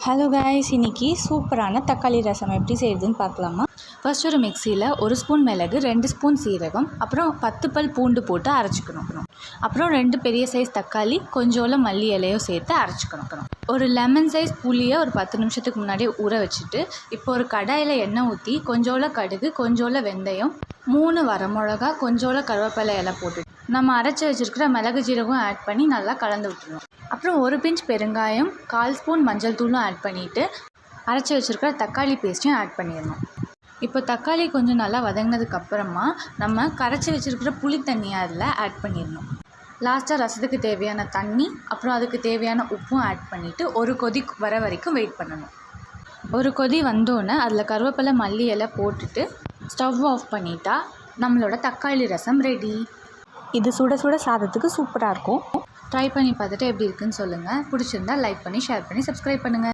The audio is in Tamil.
ஹலோ காய்ஸ், இன்றைக்கி சூப்பரான தக்காளி ரசம் எப்படி செய்யுதுன்னு பார்க்கலாமா? ஃபர்ஸ்ட் ஒரு மிக்சியில் 1 ஸ்பூன் மிளகு, 2 ஸ்பூன் சீரகம், அப்புறம் 10 பல் பூண்டு போட்டு அரைச்சிக்கணும். அப்புறம் 2 பெரிய சைஸ் தக்காளி, கொஞ்சோல மல்லி இலையோ சேர்த்து அரைச்சிக்கணும். ஒரு லெமன் சைஸ் புளியை ஒரு 10 நிமிஷத்துக்கு முன்னாடியே ஊற வச்சுட்டு, இப்போ ஒரு கடாயில் எண்ணெய் ஊற்றி கொஞ்சோல கடுகு, கொஞ்சோல வெந்தயம், 3 வரமிளகா, கொஞ்சோல கருவேப்பிலை இலை போட்டு நம்ம அரைச்சி வச்சுருக்கிற மிளகு ஜீரகம் ஆட் பண்ணி நல்லா கலந்து விட்டுருணும். அப்புறம் ஒரு பிஞ்ச் பெருங்காயம், 1/4 ஸ்பூன் மஞ்சள் தூளும் ஆட் பண்ணிவிட்டு அரைச்சி வச்சுருக்கிற தக்காளி பேஸ்ட்டையும் ஆட் பண்ணிடணும். இப்போ தக்காளி கொஞ்சம் நல்லா வதங்கினதுக்கப்புறமா நம்ம கரைச்சி வச்சுருக்கிற புளி தண்ணியை அதில் ஆட் பண்ணிடணும். லாஸ்ட்டாக ரசத்துக்கு தேவையான தண்ணி, அப்புறம் அதுக்கு தேவையான உப்பும் ஆட் பண்ணிவிட்டு ஒரு கொதி வர வரைக்கும் வெயிட் பண்ணணும். ஒரு கொதி வந்தோடனே அதில் கருவேப்பிலை மல்லி இலை போட்டுட்டு ஸ்டவ் ஆஃப் பண்ணிட்டா நம்மளோட தக்காளி ரசம் ரெடி. இது சுட சுட சாதத்துக்கு சூப்பராக இருக்கும். ட்ரை பண்ணி பார்த்துட்டு எப்படி இருக்குன்னு சொல்லுங்கள். பிடிச்சிருந்தா லைக் பண்ணி, ஷேர் பண்ணி, சப்ஸ்கிரைப் பண்ணுங்கள்.